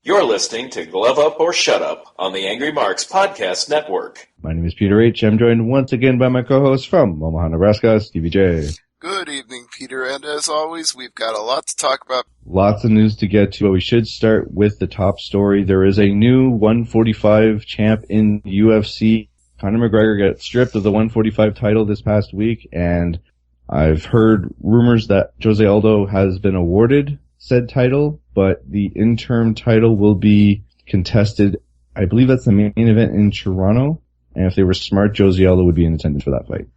You're listening to Glove Up or Shut Up on the Angry Marks Podcast Network. My name is Peter H. I'm joined once again by my co-host from Omaha, Nebraska, Stevie J. Good evening, Peter, and as always, we've got a lot to talk about. Lots of news to get to, but we should start with the top story. There is a new 145 champ in UFC. Conor McGregor got stripped of the 145 title this past week, and I've heard rumors that Jose Aldo has been awarded said title, but the interim title will be contested. I believe that's the main event in Toronto, and if they were smart, Jose Aldo would be in attendance for that fight.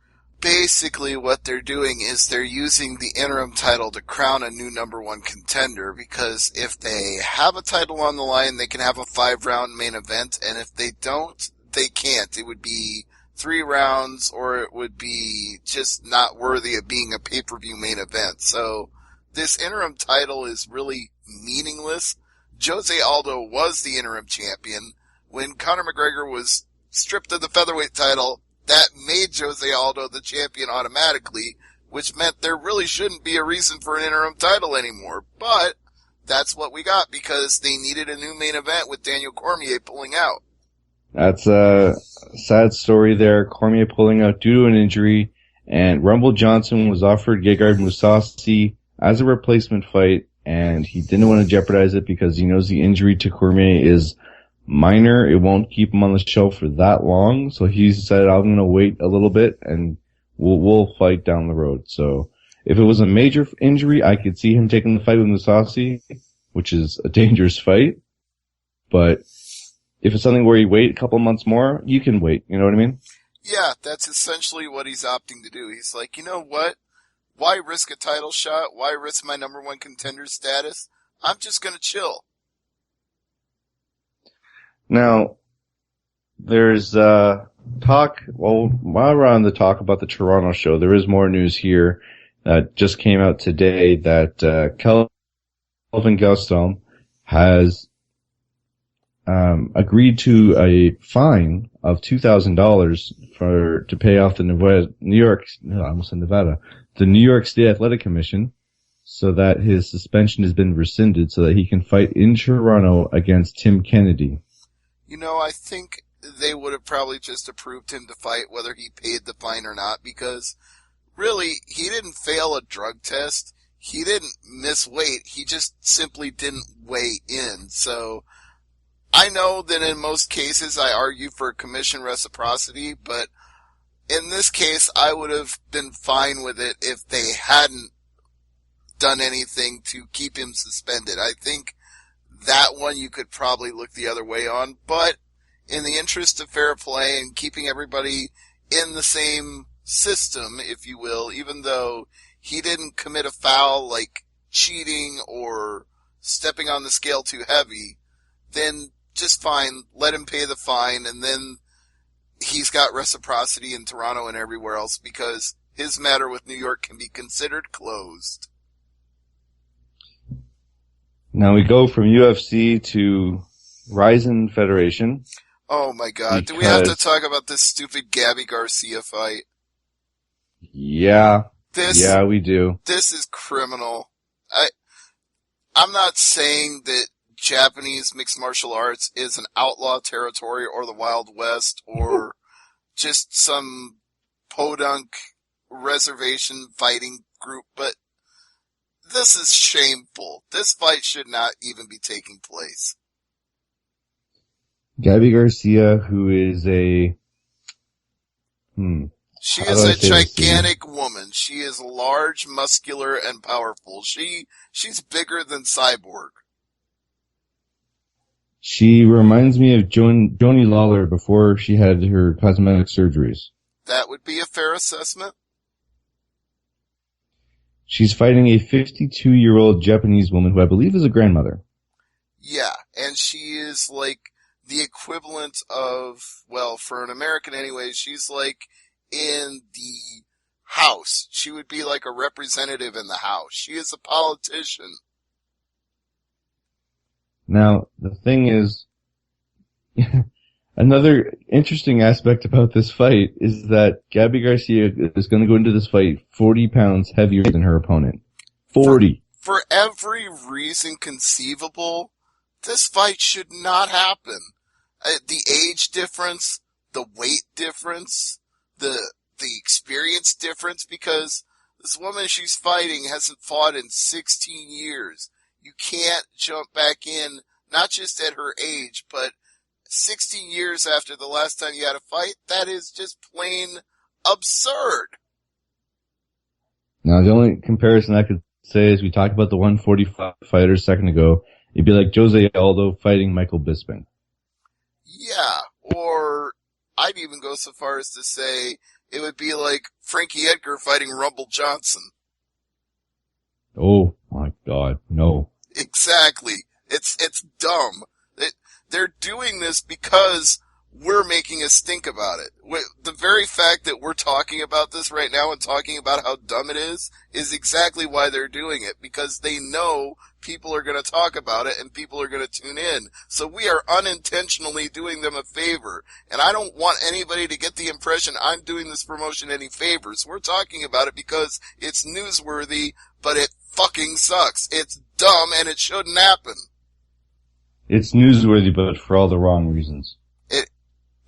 Basically, what they're doing is they're using the interim title to crown a new number one contender, because if they have a title on the line, they can have a 5-round main event, and if they don't, they can't. It would be 3 rounds, or it would be just not worthy of being a pay-per-view main event. So this interim title is really meaningless. Jose Aldo was the interim champion. When Conor McGregor was stripped of the featherweight title, that made Jose Aldo the champion automatically, which meant there really shouldn't be a reason for an interim title anymore. But that's what we got, because they needed a new main event with Daniel Cormier pulling out. That's a sad story there. Cormier pulling out due to an injury, and Rumble Johnson was offered Gegard Mousasi as a replacement fight, and he didn't want to jeopardize it because he knows the injury to Cormier is minor. It won't keep him on the show for that long, so he said, I'm going to wait a little bit and we'll fight down the road. So if it was a major injury, I could see him taking the fight with Mousasi, which is a dangerous fight. But if it's something where you wait a couple months more, you can wait. You know what I mean? Yeah, that's essentially what he's opting to do. He's like, you know what? Why risk a title shot? Why risk my number one contender status? I'm just going to chill. Now, there's talk, well, while we're on the talk about the Toronto show, there is more news here that just came out today that Kelvin Gastelum has agreed to a fine of $2,000 to pay off the the New York State Athletic Commission, so that his suspension has been rescinded so that he can fight in Toronto against Tim Kennedy. You know, I think they would have probably just approved him to fight whether he paid the fine or not, because really, he didn't fail a drug test. He didn't miss weight. He just simply didn't weigh in. So I know that in most cases I argue for commission reciprocity, but in this case I would have been fine with it if they hadn't done anything to keep him suspended. I think that one you could probably look the other way on, but in the interest of fair play and keeping everybody in the same system, if you will, even though he didn't commit a foul like cheating or stepping on the scale too heavy, then just fine, let him pay the fine, and then he's got reciprocity in Toronto and everywhere else, because his matter with New York can be considered closed. Now we go from UFC to Ryzen Federation. Oh my God, do we have to talk about this stupid Gabby Garcia fight? Yeah, we do. This is criminal. I'm not saying that Japanese mixed martial arts is an outlaw territory or the Wild West or just some podunk reservation fighting group, but this is shameful. This fight should not even be taking place. Gabby Garcia, who is She is a gigantic woman. She is large, muscular, and powerful. She's bigger than Cyborg. She reminds me of Joni Lawler before she had her cosmetic surgeries. That would be a fair assessment. She's fighting a 52-year-old Japanese woman who I believe is a grandmother. Yeah, and she is like the equivalent of, well, for an American anyway, she's like in the House. She would be like a representative in the House. She is a politician. Now, the thing is, another interesting aspect about this fight is that Gabby Garcia is going to go into this fight 40 pounds heavier than her opponent. 40. For every reason conceivable, This fight should not happen. The age difference, the weight difference, the experience difference, because this woman she's fighting hasn't fought in 16 years. You can't jump back in, not just at her age, but 16 years after the last time you had a fight. That is just plain absurd. Now, the only comparison I could say is we talked about the 145 fighter a second ago. It'd be like Jose Aldo fighting Michael Bisping. Yeah, or I'd even go so far as to say it would be like Frankie Edgar fighting Rumble Johnson. Oh my God, no. Exactly. It's dumb. They're doing this because we're making a stink about it. The very fact that we're talking about this right now and talking about how dumb it is exactly why they're doing it, because they know people are going to talk about it and people are going to tune in. So we are unintentionally doing them a favor. And I don't want anybody to get the impression I'm doing this promotion any favors. We're talking about it because it's newsworthy, but it fucking sucks. It's dumb and it shouldn't happen. It's newsworthy, but for all the wrong reasons.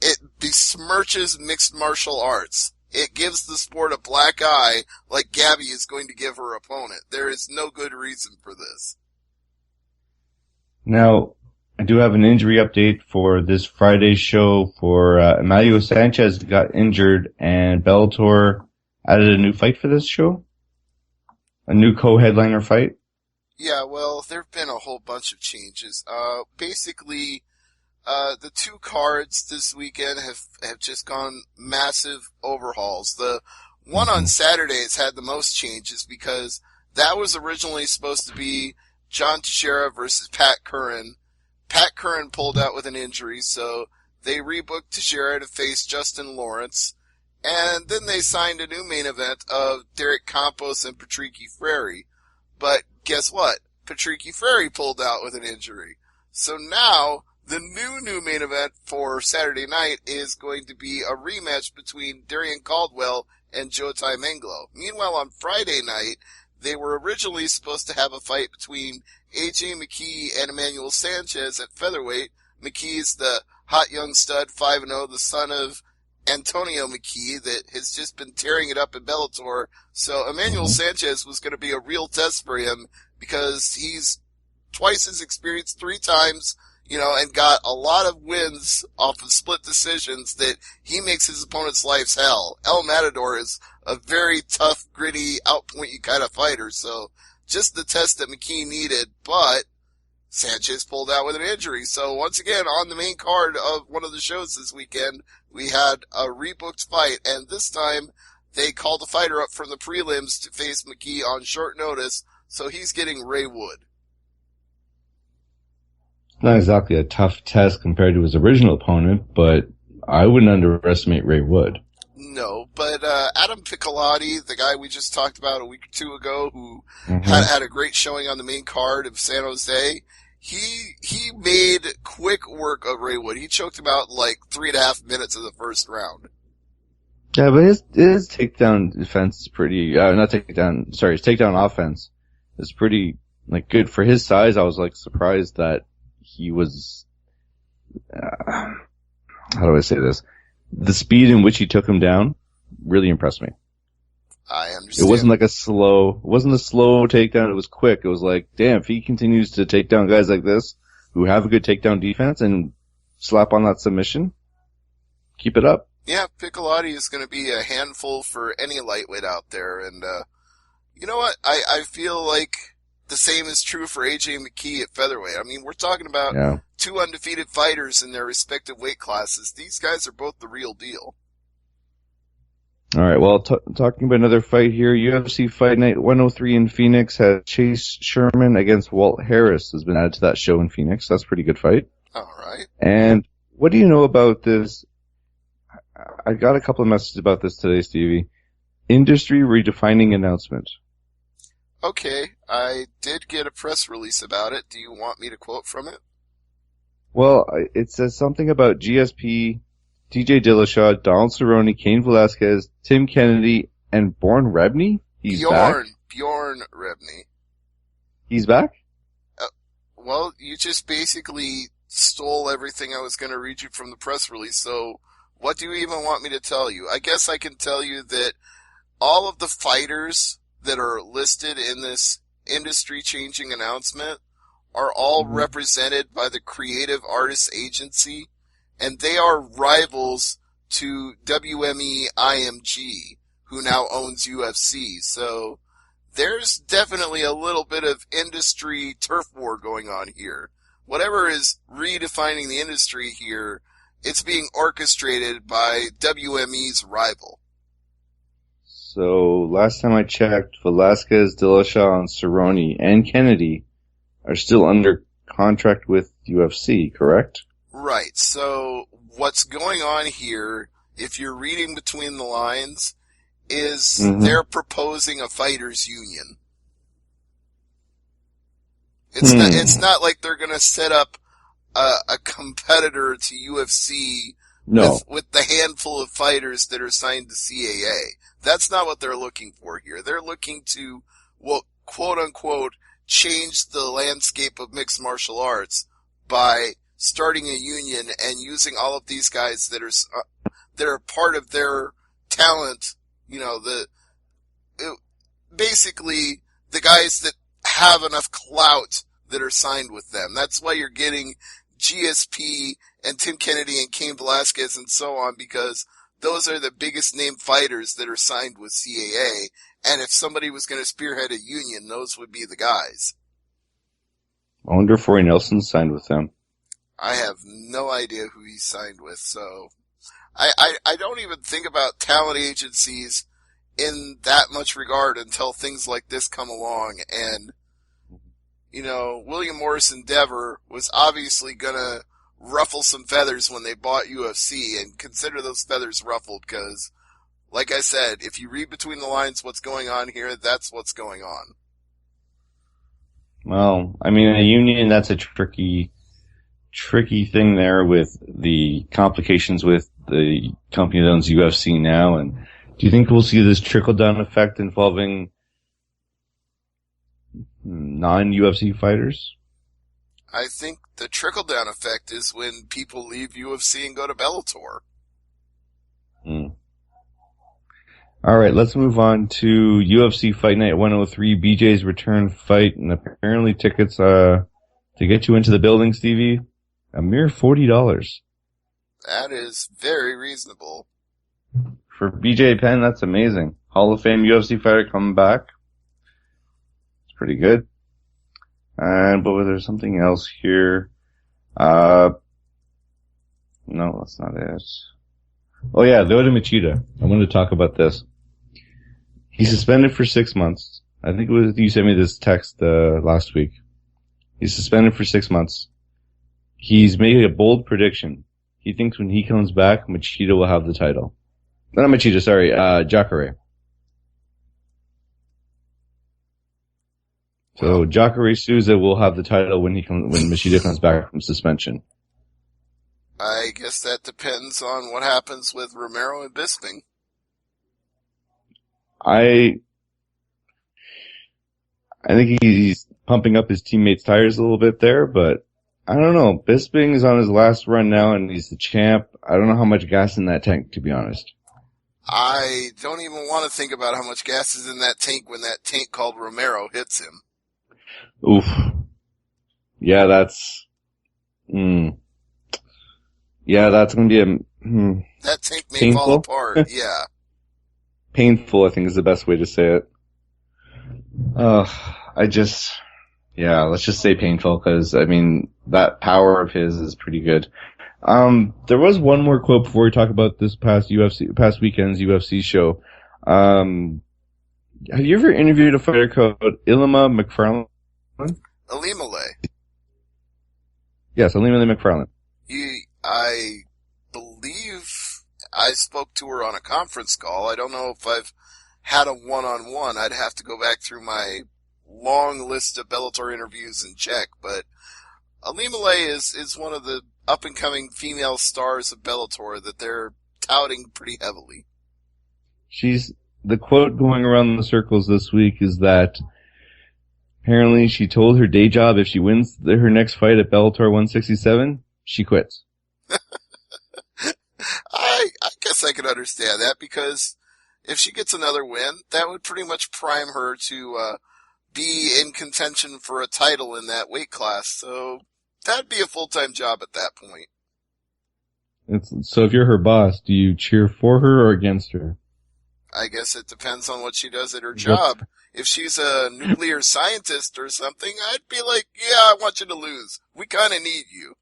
It besmirches mixed martial arts. It gives the sport a black eye like Gabby is going to give her opponent. There is no good reason for this. Now, I do have an injury update for this Friday's show for Emmanuel Sanchez got injured and Bellator added a new fight for this show. A new co-headliner fight. Yeah, well, there have been a whole bunch of changes. Basically, the two cards this weekend have just gone massive overhauls. The one on Saturday has had the most changes because that was originally supposed to be John Teixeira versus Pat Curran. Pat Curran pulled out with an injury, so they rebooked Teixeira to face Justin Lawrence. And then they signed a new main event of Derek Campos and Patricky Frere. But guess what? Patricky Frere pulled out with an injury. So now, the new main event for Saturday night is going to be a rematch between Darian Caldwell and Jotai Menglo. Meanwhile, on Friday night, they were originally supposed to have a fight between AJ McKee and Emmanuel Sanchez at featherweight. McKee's the hot young stud, 5-0, the son of Antonio McKee that has just been tearing it up in Bellator. So Emmanuel Sanchez was going to be a real test for him because he's twice his experience, 3 times, and got a lot of wins off of split decisions that he makes his opponent's life's hell. El Matador is a very tough, gritty, outpoint you kind of fighter, so just the test that McKee needed, but Sanchez pulled out with an injury. So once again, on the main card of one of the shows this weekend, we had a rebooked fight, and this time they called the fighter up from the prelims to face McKee on short notice, so he's getting Ray Wood. Not exactly a tough test compared to his original opponent, but I wouldn't underestimate Ray Wood. No, but Adam Piccolotti, the guy we just talked about a week or two ago, who had a great showing on the main card of San Jose, he made quick work of Ray Wood. He choked him out in like 3.5 minutes of the first round. Yeah, but his takedown defense is pretty, his takedown offense is pretty, good for his size. I was, surprised that he was, how do I say this? The speed in which he took him down really impressed me. I understand. It wasn't a slow takedown, it was quick. It was like, damn, if he continues to take down guys like this, who have a good takedown defense and slap on that submission, keep it up. Yeah, Piccolotti is going to be a handful for any lightweight out there, and, you know what? I feel like the same is true for AJ McKee at featherweight. I mean, we're talking about 2 undefeated fighters in their respective weight classes. These guys are both the real deal. All right, well, talking about another fight here, UFC Fight Night 103 in Phoenix had Chase Sherman against Walt Harris has been added to that show in Phoenix. That's a pretty good fight. All right. And what do you know about this? I got a couple of messages about this today, Stevie. Industry redefining announcement. Okay, I did get a press release about it. Do you want me to quote from it? Well, it says something about GSP, TJ Dillashaw, Donald Cerrone, Cain Velasquez, Tim Kennedy, and Bjorn Rebney? He's back? Bjorn Rebney. He's back? Well, you just basically stole everything I was going to read you from the press release, so what do you even want me to tell you? I guess I can tell you that all of the fighters that are listed in this industry-changing announcement are all represented by the Creative Artists Agency, and they are rivals to WME IMG, who now owns UFC. So there's definitely a little bit of industry turf war going on here. Whatever is redefining the industry here, it's being orchestrated by WME's rival. So last time I checked, Velasquez, Dillashaw, and Cerrone and Kennedy are still under contract with UFC, correct? Right. So what's going on here, if you're reading between the lines, is they're proposing a fighters union. It's not like they're going to set up a competitor to UFC with the handful of fighters that are signed to CAA. That's not what they're looking for here. They're looking to, well, quote unquote, change the landscape of mixed martial arts by starting a union and using all of these guys that are part of their talent. You know, basically the guys that have enough clout that are signed with them. That's why you're getting GSP and Tim Kennedy and Cain Velasquez and so on, because those are the biggest name fighters that are signed with CAA. And if somebody was going to spearhead a union, those would be the guys. I wonder if Roy Nelson signed with them. I have no idea who he signed with, so I don't even think about talent agencies in that much regard until things like this come along. And, you know, William Morris Endeavor was obviously going to ruffle some feathers when they bought UFC, and consider those feathers ruffled because, like I said, if you read between the lines what's going on here, that's what's going on. Well, I mean, a union, that's a tricky thing there with the complications with the company that owns UFC now. And do you think we'll see this trickle-down effect involving non-UFC fighters? I think the trickle-down effect is when people leave UFC and go to Bellator. All right, let's move on to UFC Fight Night 103, BJ's return fight, and apparently tickets to get you into the building, Stevie, a mere $40. That is very reasonable. For BJ Penn, that's amazing. Hall of Fame UFC fighter coming back. It's pretty good. But there's something else here. No, that's not it. Oh yeah, Lyoto Machida. I wanted to talk about this. He's suspended for 6 months. I think it was, you sent me this text, last week. He's suspended for 6 months. He's made a bold prediction. He thinks when he comes back, Machida will have the title. Not Machida, sorry, Jacare. So Jacare Souza will have the title when Machida comes back from suspension. I guess that depends on what happens with Romero and Bisping. I think he's pumping up his teammates' tires a little bit there, but I don't know. Bisping is on his last run now, and he's the champ. I don't know how much gas in that tank, to be honest. I don't even want to think about how much gas is in that tank when that tank called Romero hits him. Oof. Yeah, that's... Yeah, that's going to be that tank may painful. Fall apart, yeah. Painful, I think, is the best way to say it. Let's just say painful, because, I mean, that power of his is pretty good. There was one more quote before we talk about this past weekend's UFC show. Have you ever interviewed a fighter called Ilima McFarlane? Elimale. Yes, Elimale McFarlane. I believe I spoke to her on a conference call. I don't know if I've had a one-on-one. I'd have to go back through my long list of Bellator interviews and check, but Elimale is one of the up-and-coming female stars of Bellator that they're touting pretty heavily. The quote going around the circles this week is that Apparently, she told her day job if she wins her next fight at Bellator 167, she quits. I guess I could understand that, because if she gets another win, that would pretty much prime her to be in contention for a title in that weight class. So that'd be a full-time job at that point. So if you're her boss, do you cheer for her or against her? I guess it depends on what she does at her job. If she's a nuclear scientist or something, I'd be like, yeah, I want you to lose. We kind of need you.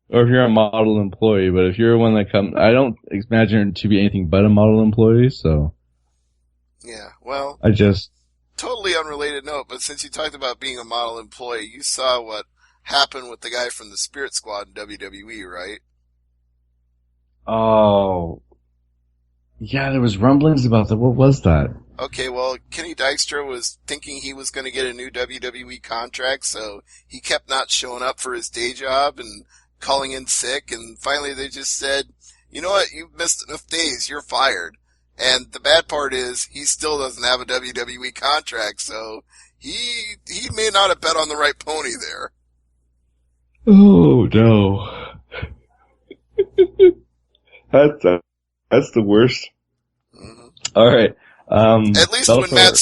Or if you're a model employee, but if you're one that comes, I don't imagine her to be anything but a model employee, so. Yeah, well. Totally unrelated note, but since you talked about being a model employee, you saw what happened with the guy from the Spirit Squad in WWE, right? Oh. Yeah, there was rumblings about that. What was that? Okay, well, Kenny Dykstra was thinking he was going to get a new WWE contract, so he kept not showing up for his day job and calling in sick, and finally they just said, you know what, you've missed enough days, you're fired. And the bad part is, he still doesn't have a WWE contract, so he may not have bet on the right pony there. Oh, no. That's the worst. Mm-hmm. All right. At least when Matt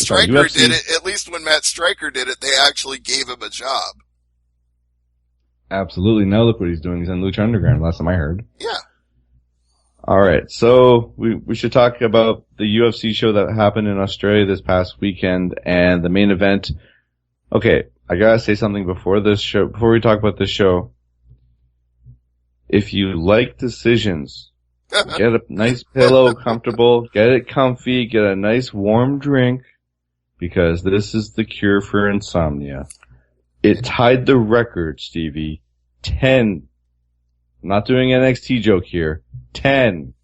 Stryker did it, they actually gave him a job. Absolutely. Now look what he's doing. He's on Lucha Underground, last time I heard. Yeah. All right. So we should talk about the UFC show that happened in Australia this past weekend and the main event. Okay. I gotta say something before we talk about this show. If you like decisions, get a nice pillow, comfortable, get it comfy, get a nice warm drink, because this is the cure for insomnia. It tied the record, Stevie. 10. I'm not doing an NXT joke here. 10.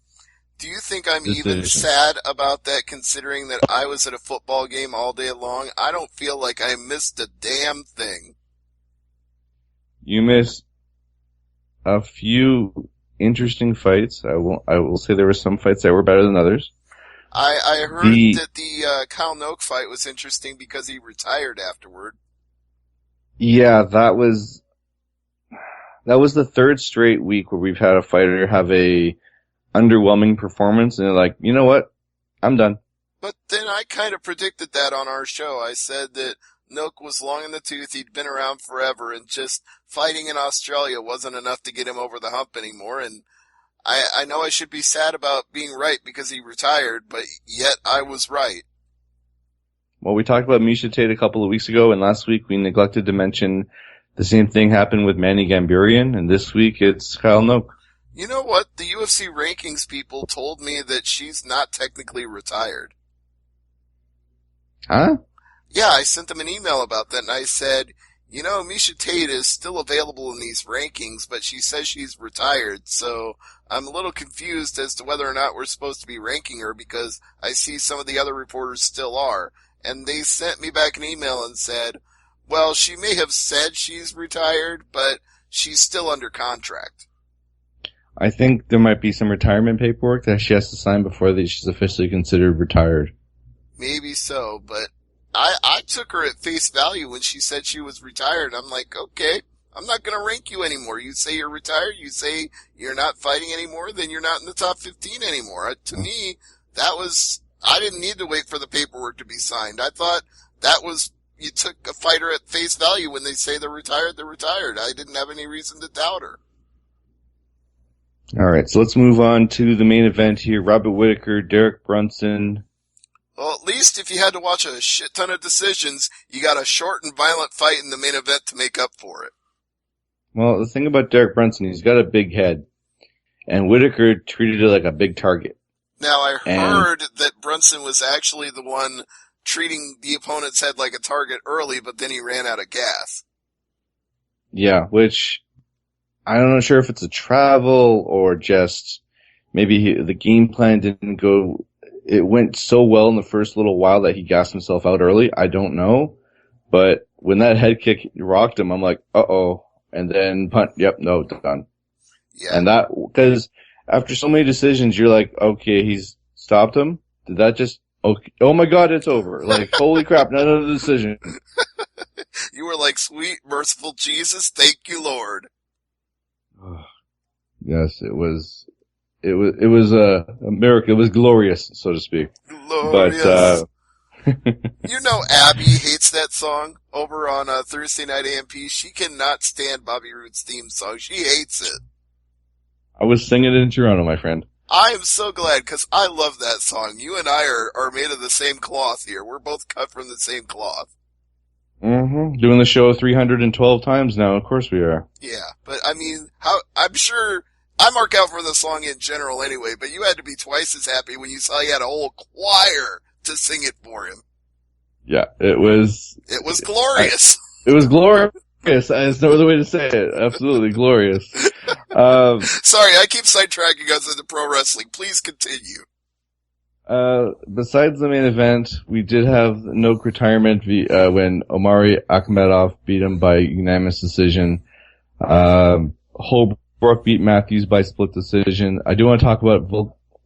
Do you think I'm decisions. even sad about that, considering that I was at a football game all day long? I don't feel like I missed a damn thing. You missed a few interesting fights. I will say there were some fights that were better than others. I heard that the Kyle Noak fight was interesting because he retired afterward. Yeah, that was the third straight week where we've had a fighter have a underwhelming performance, and they're like, you know what? I'm done. But then I kind of predicted that on our show. I said that Noak was long in the tooth, he'd been around forever, and just fighting in Australia wasn't enough to get him over the hump anymore, and I know I should be sad about being right because he retired, but yet I was right. Well, we talked about Misha Tate a couple of weeks ago, and last week we neglected to mention the same thing happened with Manny Gamburian, and this week it's Kyle Noak. You know what? The UFC rankings people told me that she's not technically retired. Huh? Yeah, I sent them an email about that, and I said, you know, Misha Tate is still available in these rankings, but she says she's retired, so I'm a little confused as to whether or not we're supposed to be ranking her, because I see some of the other reporters still are. And they sent me back an email and said, well, she may have said she's retired, but she's still under contract. I think there might be some retirement paperwork that she has to sign before she's officially considered retired. Maybe so, but I took her at face value when she said she was retired. I'm like, okay, I'm not going to rank you anymore. You say you're retired, you say you're not fighting anymore, then you're not in the top 15 anymore. To me, I didn't need to wait for the paperwork to be signed. I thought that was, you took a fighter at face value when they say they're retired, they're retired. I didn't have any reason to doubt her. All right, so let's move on to the main event here. Robert Whittaker, Derek Brunson. Well, at least if you had to watch a shit ton of decisions, you got a short and violent fight in the main event to make up for it. Well, the thing about Derek Brunson, he's got a big head, and Whittaker treated it like a big target. Now, I heard that Brunson was actually the one treating the opponent's head like a target early, but then he ran out of gas. Yeah, which I'm not sure if it's a travel or just maybe the game plan didn't go. It went so well in the first little while that he gassed himself out early. I don't know. But when that head kick rocked him, I'm like, uh-oh. And then punt, yep, no, done. Yeah. And that, because after so many decisions, you're like, okay, he's stopped him. Did that just, okay, oh my God, it's over. Like, holy crap, another decision. You were like, sweet, merciful Jesus, thank you, Lord. Yes, it was a miracle. It was glorious, so to speak. Glorious. But, you know Abby hates that song over on Thursday Night AMP. She cannot stand Bobby Roode's theme song. She hates it. I was singing it in Toronto, my friend. I am so glad, because I love that song. You and I are made of the same cloth here. We're both cut from the same cloth. Mm-hmm. Doing the show 312 times now, of course we are. Yeah, but I mean, I'm sure I mark out for the song in general anyway, but you had to be twice as happy when you saw he had a whole choir to sing it for him. Yeah, it was glorious. It was glorious. There's no other way to say it. Absolutely glorious. Sorry, I keep sidetracking us into pro wrestling. Please continue. Besides the main event, we did have Noak retirement when Omari Akhmedov beat him by unanimous decision. Holbrook beat Matthews by split decision. I do want to talk about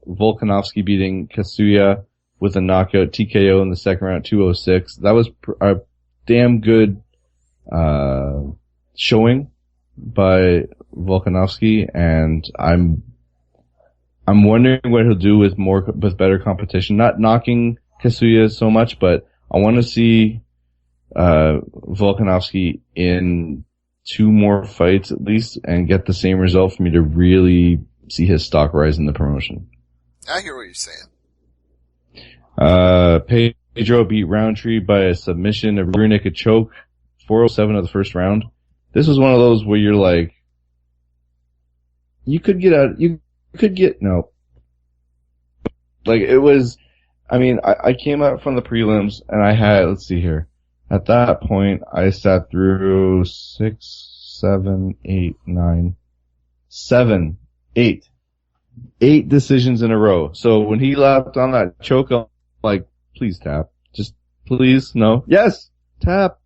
Volkanovski beating Kasuya with a knockout TKO in the second round, 206. That was a damn good showing by Volkanovski, and I'm wondering what he'll do with better competition. Not knocking Kasuya so much, but I want to see Volkanovski in 2 more fights at least and get the same result for me to really see his stock rise in the promotion. I hear what you're saying. Pedro beat Roundtree by a submission, a rear naked choke, 407 of the first round. This was one of those where you're like, no. Like, it was, I mean, I came out from the prelims and I had, let's see here. At that point, I sat through 8 decisions in a row. So when he lapped on that choke, I'm like, please tap. Just, please, no. Yes! Tap!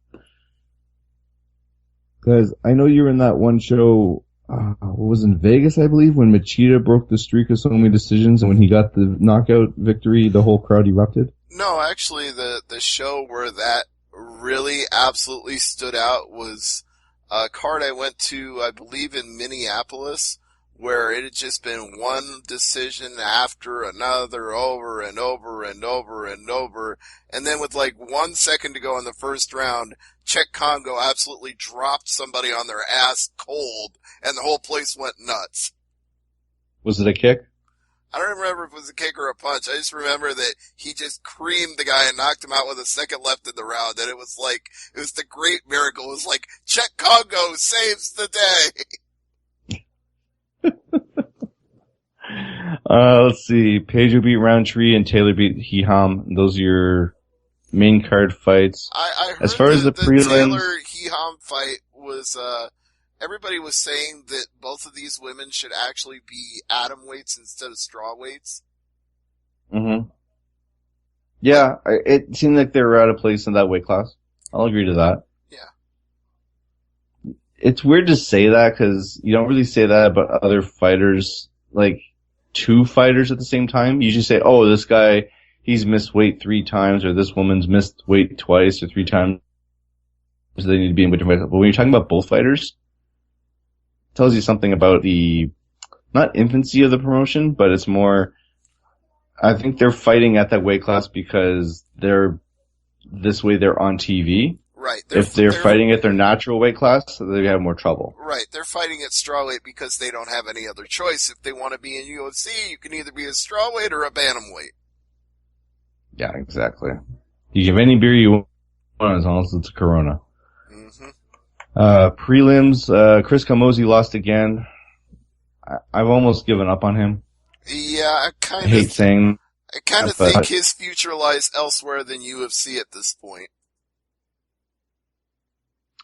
Cause I know you were in that one show, what was in Vegas, I believe, when Machida broke the streak of so many decisions, and when he got the knockout victory, the whole crowd erupted? No, actually, the show where that really absolutely stood out was a card I went to, I believe, in Minneapolis, where it had just been one decision after another over and over and over and over. And then with like 1 second to go in the first round, Czech Congo absolutely dropped somebody on their ass cold, and the whole place went nuts. Was it a kick? I don't remember if it was a kick or a punch. I just remember that he just creamed the guy and knocked him out with a second left in the round. And it was the great miracle. It was like, Czech Congo saves the day. Let's see. Pedro beat Roundtree and Taylor beat Hiham. Those are your main card fights. I heard as far as the prelims, Taylor Hiham fight was, everybody was saying that both of these women should actually be atom weights instead of straw weights. Mm-hmm. Yeah, it seemed like they were out of place in that weight class. I'll agree to that. Yeah. It's weird to say that because you don't really say that about other fighters, like 2 fighters at the same time. You just say, oh, this guy, he's missed weight 3 times, or this woman's missed weight twice or 3 times, so they need to be in different weight. But when you're talking about both fighters, it tells you something about the, not infancy of the promotion, but it's more, I think they're fighting at that weight class because this way they're on TV. Right. If they're fighting at their natural weight class, they have more trouble. Right. They're fighting at strawweight because they don't have any other choice. If they want to be in UFC, you can either be a strawweight or a bantamweight. Yeah, exactly. You give any beer you want as long as it's a Corona. Mm-hmm. Prelims, Chris Camozzi lost again. I've almost given up on him. Yeah, I hate saying. I kind of think his future lies elsewhere than UFC at this point.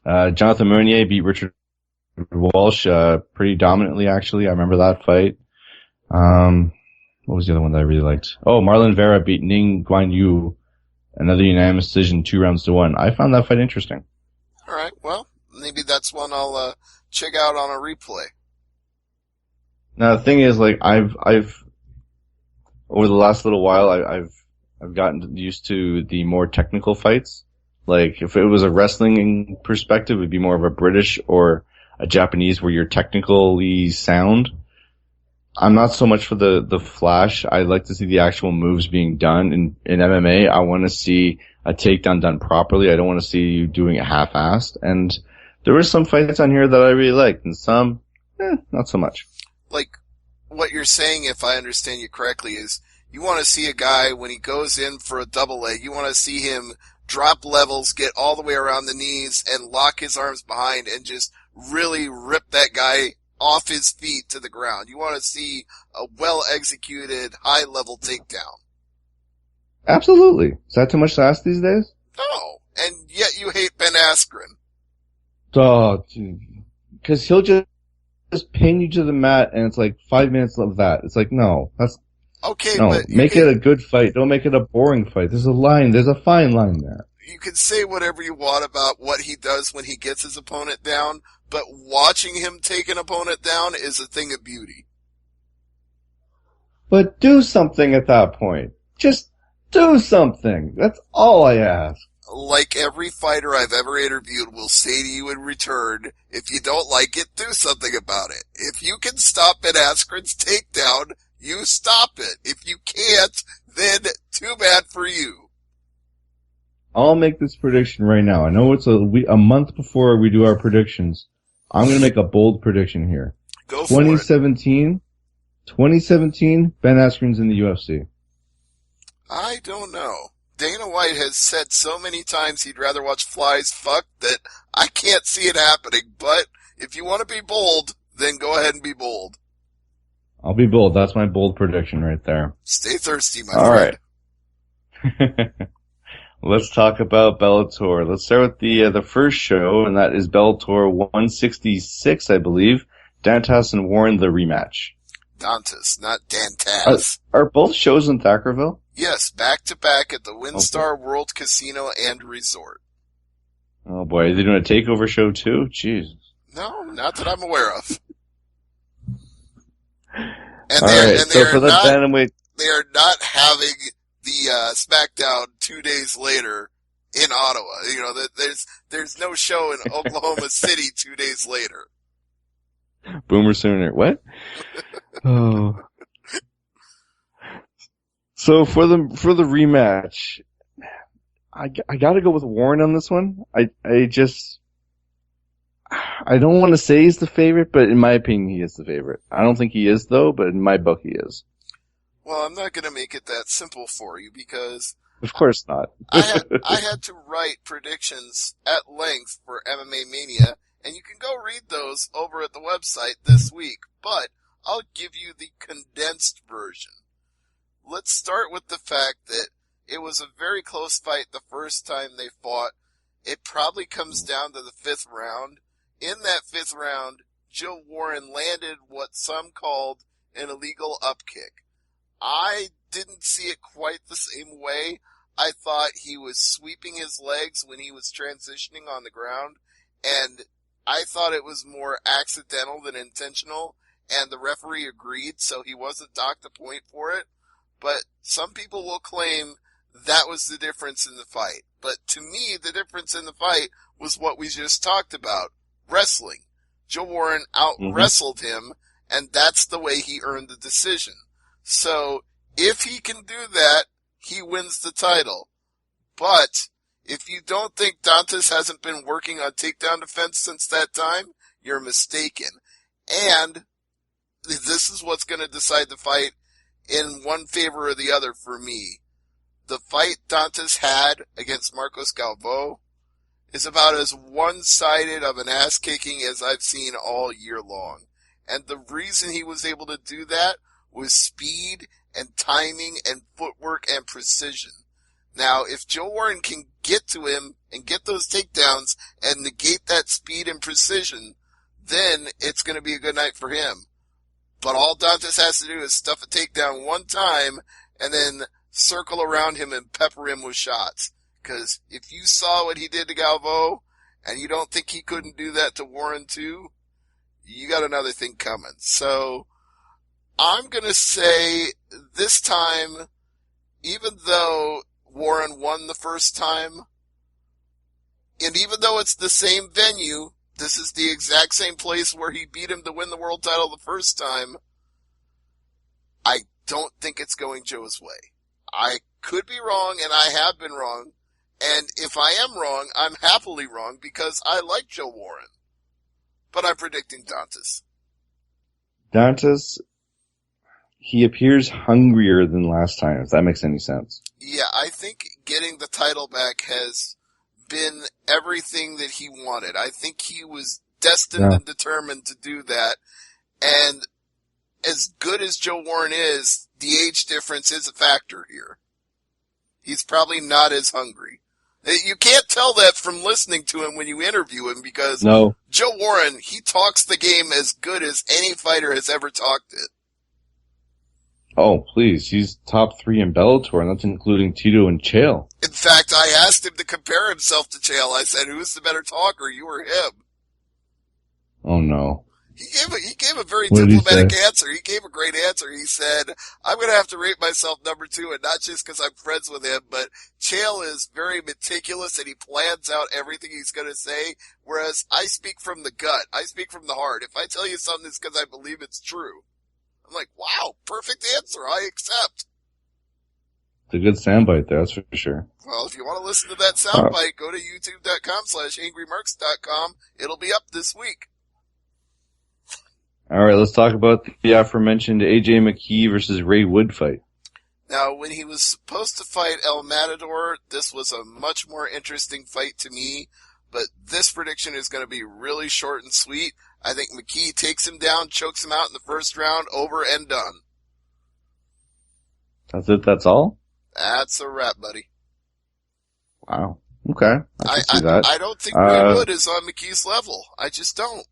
Jonathan Meunier beat Richard Walsh, pretty dominantly actually. I remember that fight. What was the other one that I really liked? Oh, Marlon Vera beat Ning Guan Yu. Another unanimous decision, 2 rounds to 1. I found that fight interesting. Alright, well, maybe that's one I'll, check out on a replay. Now the thing is, like, I've over the last little while, I've gotten used to the more technical fights. Like, if it was a wrestling perspective, it'd be more of a British or a Japanese where you're technically sound. I'm not so much for the flash. I like to see the actual moves being done. In MMA, I want to see a takedown done properly. I don't want to see you doing it half-assed. And there were some fights on here that I really liked, and some, not so much. Like, what you're saying, if I understand you correctly, is you want to see a guy, when he goes in for a double leg, you want to see him drop levels, get all the way around the knees, and lock his arms behind, and just really rip that guy off his feet to the ground. You want to see a well-executed, high-level takedown. Absolutely. Is that too much to ask these days? No. And yet you hate Ben Askren. Oh, because he'll just pin you to the mat, and it's like 5 minutes of that. It's like, no, that's... Okay, no, but make it a good fight. Don't make it a boring fight. There's a line. There's a fine line there. You can say whatever you want about what he does when he gets his opponent down, but watching him take an opponent down is a thing of beauty. But do something at that point. Just do something. That's all I ask. Like every fighter I've ever interviewed will say to you in return, if you don't like it, do something about it. If you can stop Ben Askren's takedown, you stop it. If you can't, then too bad for you. I'll make this prediction right now. I know it's a month before we do our predictions. I'm going to make a bold prediction here. Go for 2017, Ben Askren's in the UFC. I don't know. Dana White has said so many times he'd rather watch flies fuck that I can't see it happening. But if you want to be bold, then go ahead and be bold. I'll be bold. That's my bold prediction right there. Stay thirsty, my All friend. Right. Let's talk about Bellator. Let's start with the first show, and that is Bellator 166, I believe. Dantas and Warren, the rematch. Dantas, not Dantas. Are both shows in Thackerville? Yes, back-to-back at the WinStar World Casino and Resort. Oh boy, are they doing a takeover show too? Jeez. No, not that I'm aware of. They are not having the SmackDown 2 days later in Ottawa. You know, there's no show in Oklahoma City 2 days later. Boomer Sooner. What? Oh. So for the rematch, I gotta go with Warren on this one. I don't want to say he's the favorite, but in my opinion, he is the favorite. I don't think he is though, but in my book, he is. Well, I'm not going to make it that simple for you because... Of course not. I had to write predictions at length for MMA Mania, and you can go read those over at the website this week, but I'll give you the condensed version. Let's start with the fact that it was a very close fight the first time they fought. It probably comes down to the fifth round. In that fifth round, Joe Warren landed what some called an illegal upkick. I didn't see it quite the same way. I thought he was sweeping his legs when he was transitioning on the ground, and I thought it was more accidental than intentional, and the referee agreed, so he wasn't docked a point for it. But some people will claim that was the difference in the fight. But to me, the difference in the fight was what we just talked about, wrestling. Joe Warren out-wrestled him, and that's the way he earned the decision. So, if he can do that, he wins the title. But, if you don't think Dantas hasn't been working on takedown defense since that time, you're mistaken. And, this is what's going to decide the fight in one favor or the other for me. The fight Dantas had against Marcos Galvão is about as one-sided of an ass-kicking as I've seen all year long. And the reason he was able to do that was speed and timing and footwork and precision. Now, if Joe Warren can get to him and get those takedowns and negate that speed and precision, then it's going to be a good night for him. But all Dantas has to do is stuff a takedown one time and then circle around him and pepper him with shots. Because if you saw what he did to Galvão and you don't think he couldn't do that to Warren too, you got another thing coming. So, I'm going to say this time, even though Warren won the first time, And even though it's the same venue, this is the exact same place where he beat him to win the world title the first time, I don't think it's going Joe's way. I could be wrong, and I have been wrong. And if I am wrong, I'm happily wrong because I like Joe Warren. But I'm predicting Dantas. Dantas, he appears hungrier than last time, if that makes any sense. Yeah, I think getting the title back has been everything that he wanted. I think he was destined and determined to do that. And as good as Joe Warren is, the age difference is a factor here. He's probably not as hungry. You can't tell that from listening to him when you interview him because Joe Warren, he talks the game as good as any fighter has ever talked it. Oh, please. He's top 3 in Bellator, and that's including Tito and Chael. In fact, I asked him to compare himself to Chael. I said, who's the better talker, you or him? Oh, no. He gave a very diplomatic answer. He gave a great answer. He said, I'm going to have to rate myself number 2, and not just because I'm friends with him, but Chael is very meticulous and he plans out everything he's going to say, whereas I speak from the gut. I speak from the heart. If I tell you something, it's because I believe it's true. I'm like, wow, perfect answer. I accept. It's a good soundbite there, that's for sure. Well, if you want to listen to that soundbite, go to youtube.com/AngryMarks.com. It'll be up this week. All right, let's talk about the aforementioned AJ McKee versus Ray Wood fight. Now, when he was supposed to fight El Matador, this was a much more interesting fight to me, but this prediction is going to be really short and sweet. I think McKee takes him down, chokes him out in the first round, over and done. That's it, that's all? That's a wrap, buddy. Wow. Okay. I can see that. I don't think Ray Wood is on McKee's level. I just don't.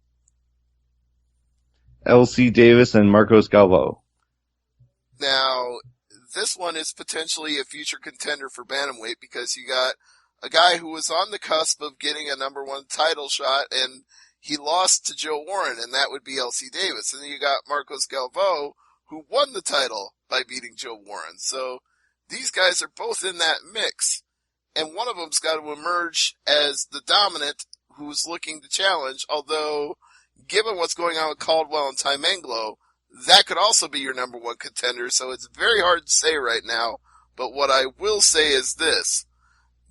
LC Davis and Marcos Galvo. Now, this one is potentially a future contender for bantamweight because you got a guy who was on the cusp of getting a number 1 title shot and he lost to Joe Warren, and that would be LC Davis. And then you got Marcos Galvo, who won the title by beating Joe Warren. So these guys are both in that mix. And one of them's got to emerge as the dominant who's looking to challenge, although given what's going on with Caldwell and Timenglo, that could also be your number 1 contender, so it's very hard to say right now. But what I will say is this.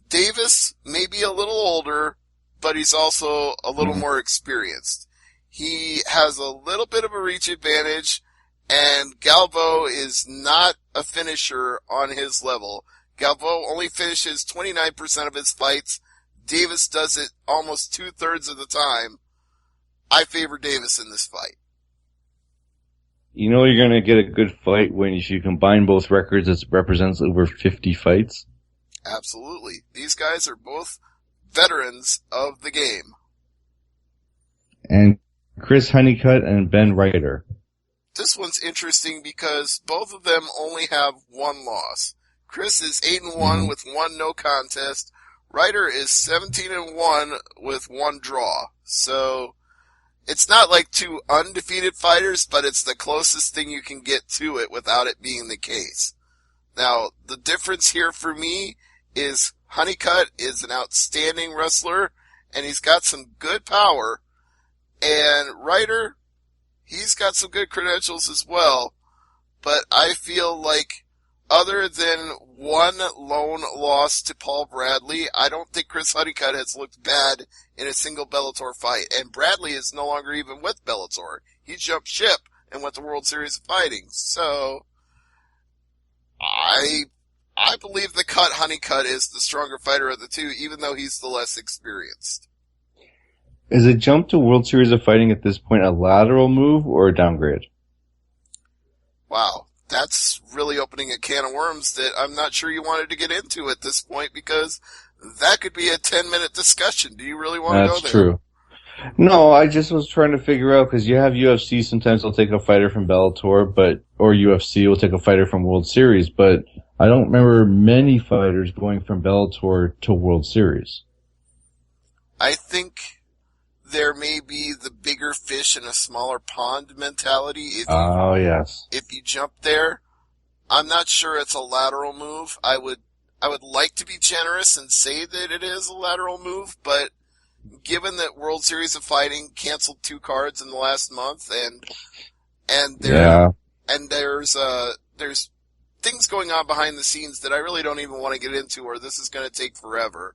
Davis may be a little older, but he's also a little more experienced. He has a little bit of a reach advantage, and Galvo is not a finisher on his level. Galvo only finishes 29% of his fights. Davis does it almost 2/3 of the time. I favor Davis in this fight. You know you're going to get a good fight when you combine both records. It represents over 50 fights. Absolutely. These guys are both veterans of the game. And Chris Honeycutt and Ben Ryder. This one's interesting because both of them only have 1 loss. Chris is 8-1 with 1 no contest. Ryder is 17-1 with 1 draw. So it's not like 2 undefeated fighters, but it's the closest thing you can get to it without it being the case. Now, the difference here for me is Honeycutt is an outstanding wrestler, and he's got some good power. And Ryder, he's got some good credentials as well. But I feel like other than 1 lone loss to Paul Bradley, I don't think Chris Honeycutt has looked bad in a single Bellator fight. And Bradley is no longer even with Bellator. He jumped ship and went to World Series of Fighting. So, I believe the Honeycutt is the stronger fighter of the 2, even though he's the less experienced. Is a jump to World Series of Fighting at this point a lateral move or a downgrade? Wow. That's really opening a can of worms that I'm not sure you wanted to get into at this point because that could be a 10-minute discussion. Do you really want to go there? That's true. No, I just was trying to figure out because you have UFC sometimes they'll take a fighter from Bellator, or UFC will take a fighter from World Series, but I don't remember many fighters going from Bellator to World Series. I think there may be the bigger fish in a smaller pond mentality. Yes. If you jump there, I'm not sure it's a lateral move. I would I would like to be generous and say that it is a lateral move, but given that World Series of Fighting canceled 2 cards in the last month, and there's things going on behind the scenes that I really don't even want to get into, or this is going to take forever.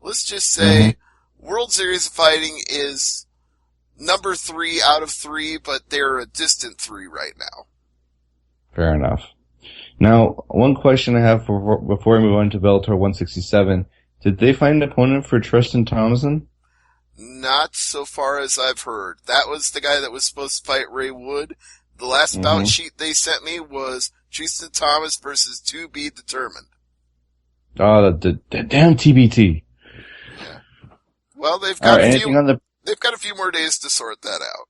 Let's just say World Series of Fighting is number 3 out of 3, but they're a distant 3 right now. Fair enough. Now, one question I have before we move on to Bellator 167. Did they find an opponent for Tristan Thompson? Not so far as I've heard. That was the guy that was supposed to fight Ray Wood. The last bout sheet they sent me was Tristan Thomas versus 2 be determined. Oh, the damn TBT. Yeah. Well, they've got they've got a few more days to sort that out.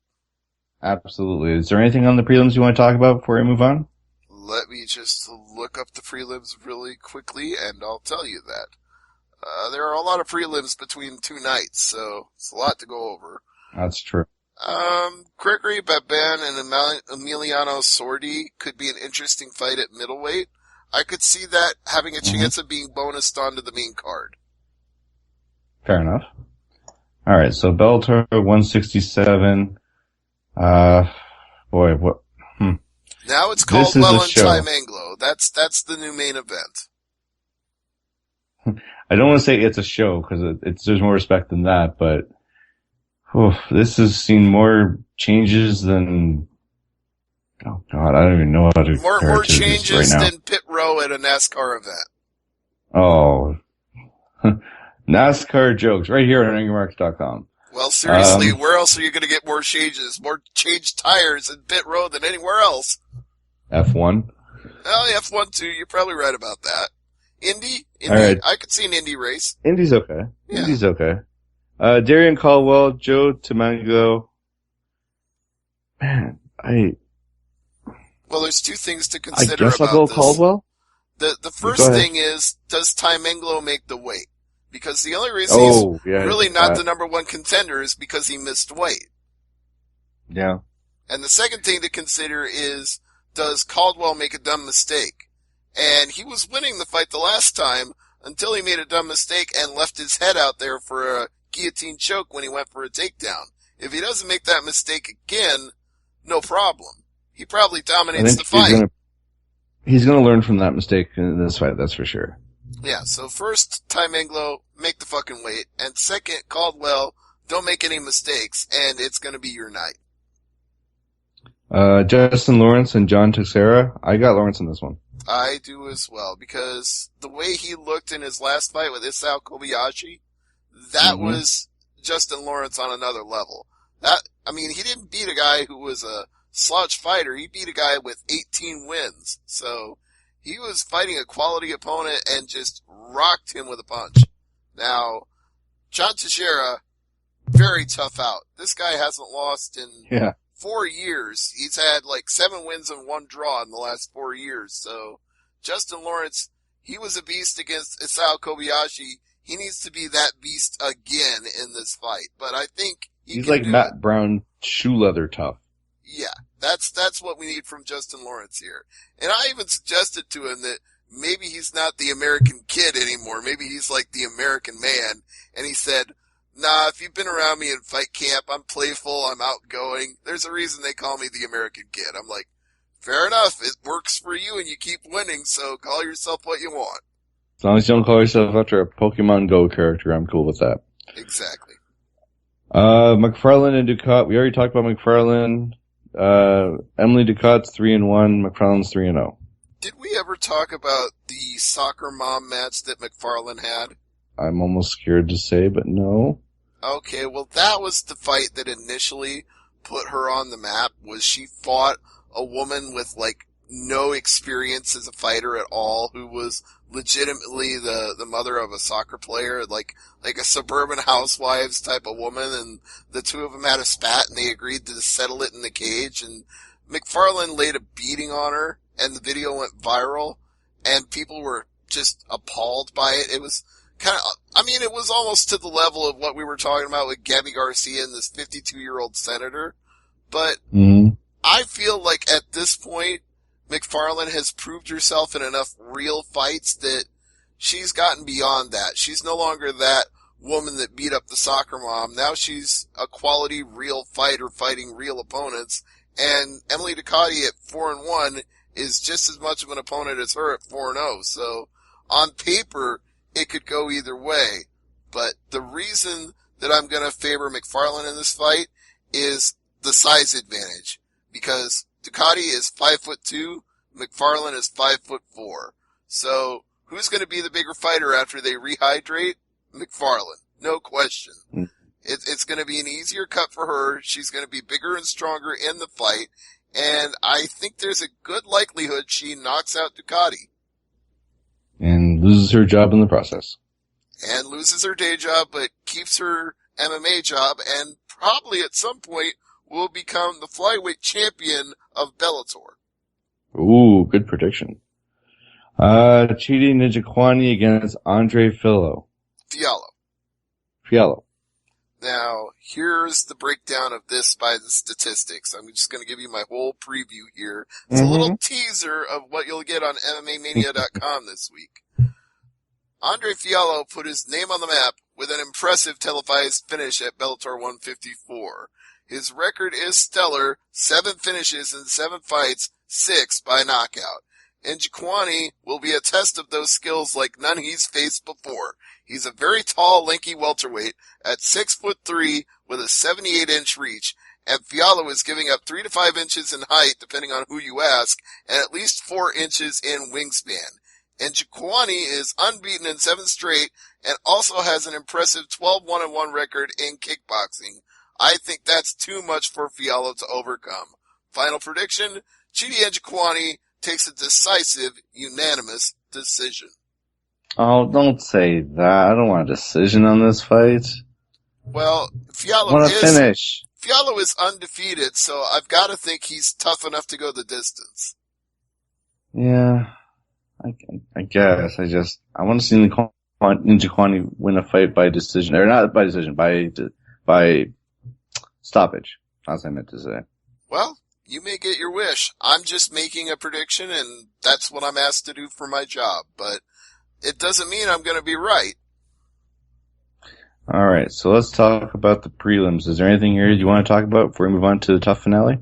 Absolutely. Is there anything on the prelims you want to talk about before we move on? Let me just look up the prelims really quickly, and I'll tell you that. There are a lot of prelims between 2 nights, so it's a lot to go over. That's true. Gregory Babin and Emiliano Sordi could be an interesting fight at middleweight. I could see that having a chance of being bonused onto the main card. Fair enough. Alright, so Bellator 167. Boy, what? Now it's Caldwell and Ty Manglo. That's the new main event. I don't want to say it's a show because there's more respect than that, but this has seen more changes than. Oh God, I don't even know how to. More changes than pit row at a NASCAR event. Oh, NASCAR jokes right here on AngryMarks.com. Well, seriously, where else are you going to get more changes? More changed tires in pit row than anywhere else. F1. Oh, F1 too. You're probably right about that. Indy, right. I could see an Indy race. Indy's okay. Yeah. Indy's okay. Darian Caldwell, Joe Tamango. Man, Well, there's 2 things to consider about this. I guess I'll go Caldwell. The first thing is, does Ty Manglo make the weight? Because the only reason he's really not the number 1 contender is because he missed weight. Yeah. And the second thing to consider is, does Caldwell make a dumb mistake? And he was winning the fight the last time until he made a dumb mistake and left his head out there for a guillotine choke when he went for a takedown. If he doesn't make that mistake again, no problem. He probably dominates the fight. He's going to learn from that mistake in this fight, that's for sure. Yeah, so first, Ty Manglo, make the fucking weight. And second, Caldwell, don't make any mistakes, and it's going to be your night. Justin Lawrence and John Teixeira. I got Lawrence in this one. I do as well, because the way he looked in his last fight with Isao Kobayashi, that was Justin Lawrence on another level. He didn't beat a guy who was a slouch fighter. He beat a guy with 18 wins. So he was fighting a quality opponent and just rocked him with a punch. Now, John Teixeira, very tough out. This guy hasn't lost in 4 years. He's had like 7 wins and 1 draw in the last 4 years. So Justin Lawrence, he was a beast against Isao Kobayashi. He needs to be that beast again in this fight. But I think he's like Matt Brown, shoe leather tough. Yeah, that's what we need from Justin Lawrence here. And I even suggested to him that maybe he's not the American kid anymore. Maybe he's like the American man. And he said, nah, if you've been around me in fight camp, I'm playful, I'm outgoing. There's a reason they call me the American kid. I'm like, fair enough, it works for you and you keep winning, so call yourself what you want. As long as you don't call yourself after a Pokemon Go character, I'm cool with that. Exactly. McFarlane and Ducat, we already talked about McFarlane. Emily Ducat's 3-1, McFarlane's 3-0. Did we ever talk about the soccer mom match that McFarlane had? I'm almost scared to say, but no. Okay, well that was the fight that initially put her on the map, was she fought a woman with like no experience as a fighter at all, who was legitimately the mother of a soccer player, like a suburban housewives type of woman, and the two of them had a spat and they agreed to settle it in the cage, and McFarlane laid a beating on her and the video went viral and people were just appalled by it. It was it was almost to the level of what we were talking about with Gabby Garcia and this 52-year-old senator. But I feel like at this point, McFarlane has proved herself in enough real fights that she's gotten beyond that. She's no longer that woman that beat up the soccer mom. Now she's a quality, real fighter fighting real opponents. And Emily Ducati at 4-1 is just as much of an opponent as her at 4-0. So on paper, it could go either way. But the reason that I'm going to favor McFarlane in this fight is the size advantage. Because Ducati is 5'2", McFarlane is 5'4". So who's going to be the bigger fighter after they rehydrate? McFarlane, no question. It's going to be an easier cut for her. She's going to be bigger and stronger in the fight. And I think there's a good likelihood she knocks out Ducati. And loses her job in the process. And loses her day job, but keeps her MMA job, and probably at some point will become the flyweight champion of Bellator. Ooh, good prediction. Chidi Njokuani against Andre Fiallo. Now, here's the breakdown of this by the statistics. I'm just going to give you my whole preview here. It's a little teaser of what you'll get on MMAmania.com this week. Andre Fiallo put his name on the map with an impressive televised finish at Bellator 154. His record is stellar, 7 finishes in 7 fights, 6 by knockout. And Njokuani will be a test of those skills like none he's faced before. He's a very tall, lanky welterweight at 6'3" with a 78-inch reach, and Fiallo is giving up 3 to 5 inches in height, depending on who you ask, and at least 4 inches in wingspan. And Njokuani is unbeaten in 7 straight, and also has an impressive 12-1-1 record in kickboxing. I think that's too much for Fiallo to overcome. Final prediction, Chidi Njokuani takes a decisive, unanimous decision. Oh, don't say that. I don't want a decision on this fight. Well, Fiallo finish. Fiallo is undefeated, so I've got to think he's tough enough to go the distance. Yeah, I guess. I want to see Njokuani win a fight by decision, or not by decision, by stoppage. That's what I meant to say. Well, you may get your wish. I'm just making a prediction, and that's what I'm asked to do for my job, but it doesn't mean I'm going to be right. All right, so let's talk about the prelims. Is there anything here you want to talk about before we move on to the TUF finale?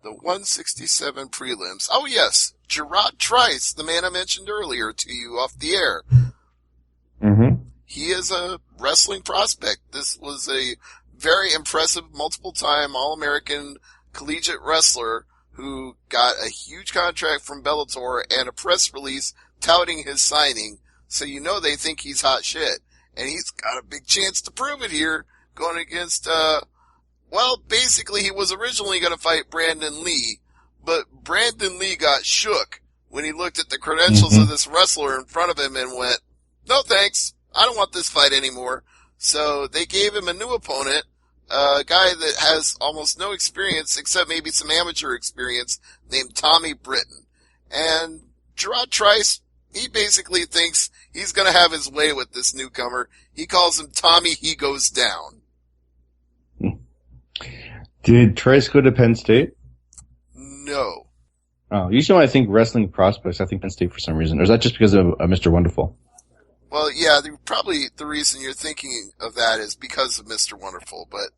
The 167 prelims. Oh, yes. Gerard Trice, the man I mentioned earlier to you off the air. Mm-hmm. He is a wrestling prospect. This was a very impressive, multiple-time All-American collegiate wrestler who got a huge contract from Bellator and a press release touting his signing. So you know they think he's hot shit. And he's got a big chance to prove it here going against, basically he was originally going to fight Brandon Lee, but Brandon Lee got shook when he looked at the credentials of this wrestler in front of him and went, no thanks, I don't want this fight anymore. So they gave him a new opponent, a guy that has almost no experience except maybe some amateur experience named Tommy Britton. And Gerard Trice, he basically thinks he's going to have his way with this newcomer. He calls him Tommy He Goes Down. Did Trice go to Penn State? No. Oh, usually when I think wrestling prospects, I think Penn State for some reason. Or is that just because of Mr. Wonderful? Well, yeah, probably the reason you're thinking of that is because of Mr. Wonderful. But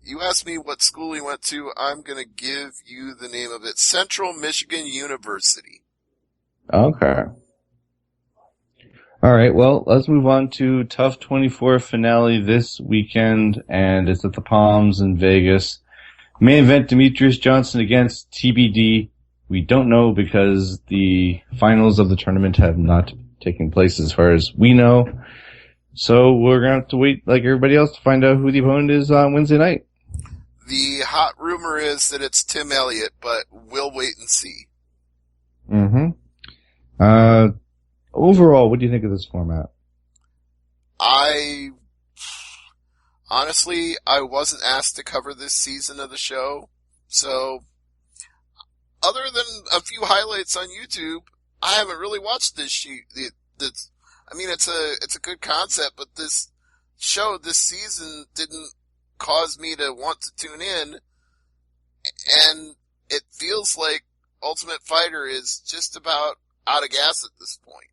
you asked me what school he went to. I'm going to give you the name of it. Central Michigan University. Okay. All right, well, let's move on to TUF 24 finale this weekend, and it's at the Palms in Vegas. Main event, Demetrius Johnson against TBD. We don't know because the finals of the tournament have not taken place as far as we know. So we're going to have to wait like everybody else to find out who the opponent is on Wednesday night. The hot rumor is that it's Tim Elliott, but we'll wait and see. Mm-hmm. Overall, what do you think of this format? Honestly, I wasn't asked to cover this season of the show, so other than a few highlights on YouTube, I haven't really watched this it's a good concept, but this show this season didn't cause me to want to tune in, and it feels like Ultimate Fighter is just about out of gas at this point.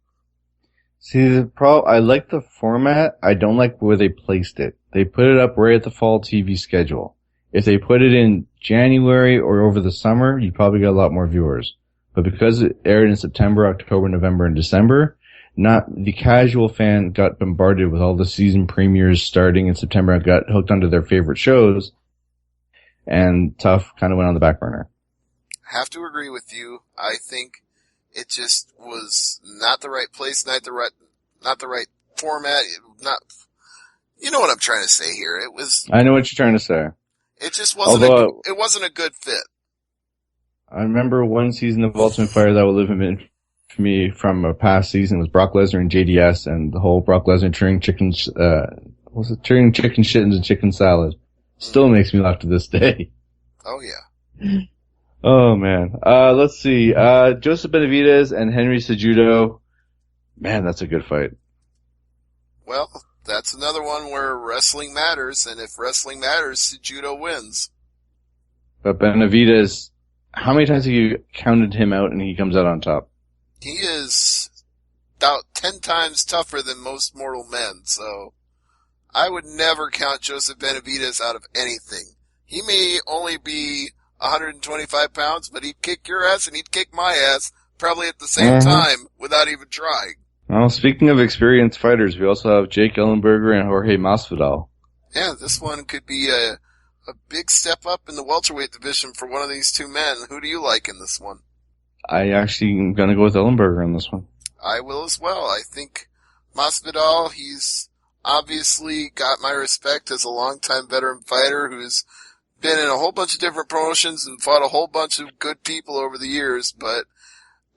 See, I like the format. I don't like where they placed it. They put it up right at the fall TV schedule. If they put it in January or over the summer, you probably get a lot more viewers. But because it aired in September, October, November, and December, not the casual fan got bombarded with all the season premieres starting in September and got hooked onto their favorite shows, and TUF kind of went on the back burner. Have to agree with you. I think it just was not the right place, not the right format. You know what I'm trying to say here. I know what you're trying to say. It just wasn't. It wasn't a good fit. I remember one season of Ultimate Fighter that will live in infamy from a past season was Brock Lesnar and JDS, and the whole Brock Lesnar turning chicken shit into chicken salad. Still makes me laugh to this day. Oh yeah. Oh man. Let's see. Joseph Benavidez and Henry Cejudo. Man, that's a good fight. Well, that's another one where wrestling matters, and if wrestling matters, Cejudo wins. But Benavidez, how many times have you counted him out and he comes out on top? He is about 10 times tougher than most mortal men, so I would never count Joseph Benavidez out of anything. He may only be 125 pounds, but he'd kick your ass and he'd kick my ass probably at the same time without even trying. Well, speaking of experienced fighters, we also have Jake Ellenberger and Jorge Masvidal. Yeah, this one could be a big step up in the welterweight division for one of these two men. Who do you like in this one? I actually am going to go with Ellenberger on this one. I will as well. I think Masvidal, he's obviously got my respect as a longtime veteran fighter who's been in a whole bunch of different promotions and fought a whole bunch of good people over the years, but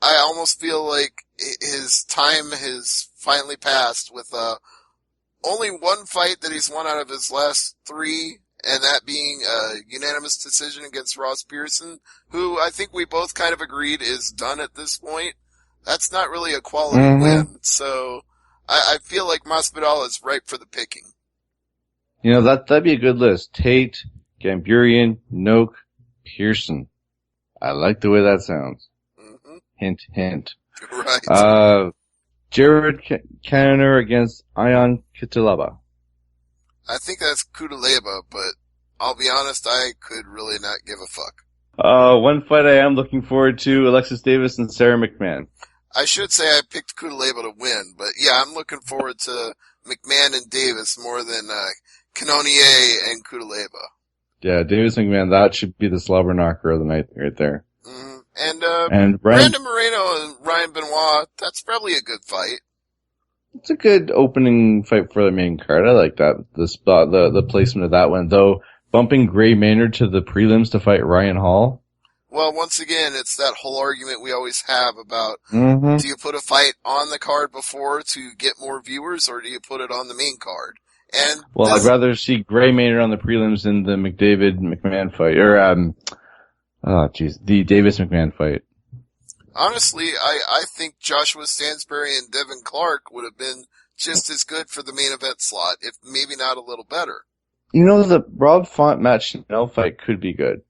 I almost feel like his time has finally passed with only one fight that he's won out of his last 3, and that being a unanimous decision against Ross Pearson, who I think we both kind of agreed is done at this point. That's not really a quality win, so I feel like Masvidal is ripe for the picking. You know, that'd be a good list. Tate, Gamburian, Noak, Pearson. I like the way that sounds. Hint, hint. Right. Jared Cannonier against Ion Cutelaba. I think that's Cutelaba, but I'll be honest, I could really not give a fuck. One fight I am looking forward to, Alexis Davis and Sarah McMahon. I should say I picked Cutelaba to win, but yeah, I'm looking forward to McMahon and Davis more than Cannonier and Cutelaba. Yeah, Davis McMahon, that should be the slobber knocker of the night right there. And Brandon Moreno and Ryan Benoit, that's probably a good fight. It's a good opening fight for the main card. I like that. The spot, the placement of that one, though. Bumping Gray Maynard to the prelims to fight Ryan Hall. Well, once again, it's that whole argument we always have about, do you put a fight on the card before to get more viewers, or do you put it on the main card? And well, I'd rather see Gray Maynard on the prelims than the McDavid McMahon fight, or the Davis McMahon fight. Honestly, I think Joshua Stansbury and Devin Clark would have been just as good for the main event slot, if maybe not a little better. You know, the Rob Font Matt Chanel fight could be good.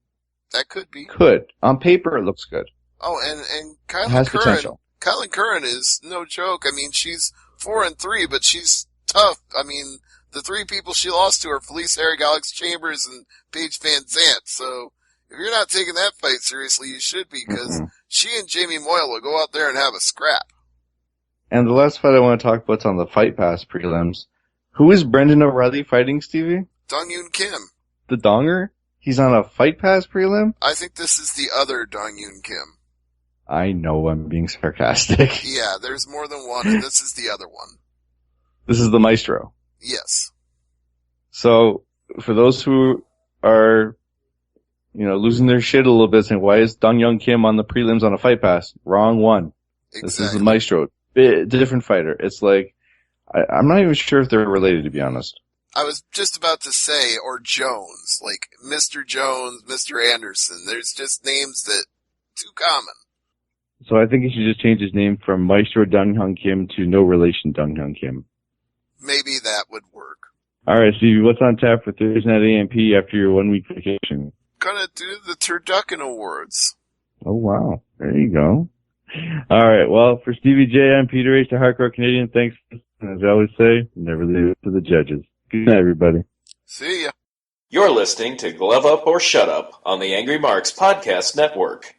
That could be. Could. On paper, it looks good. Oh, and Kylan has Curran. potential. Kylan Curran is no joke. I mean, she's 4-3, but she's tough. I mean, the 3 people she lost to are Felice Herrig, Alex Chambers, and Paige Van Zant. So, if you're not taking that fight seriously, you should be, because she and Jamie Moyle will go out there and have a scrap. And the last fight I want to talk about is on the Fight Pass prelims. Who is Brendan O'Reilly fighting, Stevie? Dong Yoon Kim. The Donger? He's on a Fight Pass prelim? I think this is the other Dong Yoon Kim. I know I'm being sarcastic. Yeah, there's more than one, and this is the other one. This is the Maestro. Yes. So, for those who are, losing their shit a little bit, saying, why is Dong Young Kim on the prelims on a Fight Pass? Wrong one. Exactly. This is the Maestro. Different fighter. It's like, I'm not even sure if they're related, to be honest. I was just about to say, or Jones, like Mr. Jones, Mr. Anderson. There's just names that too common. So I think he should just change his name from Maestro Dong Hyun Kim to No Relation Dong Hyun Kim. Maybe that would work. Alright, Stevie, what's on tap for Thursday Night AMP after your 1-week vacation? Gonna do the Turducken Awards. Oh wow, there you go. All right. Well, for Stevie J, I'm Peter H, the Hardcore Canadian. Thanks. And as I always say, never leave it to the judges. Good night, everybody. See ya. You're listening to Glove Up or Shut Up on the Angry Marks Podcast Network.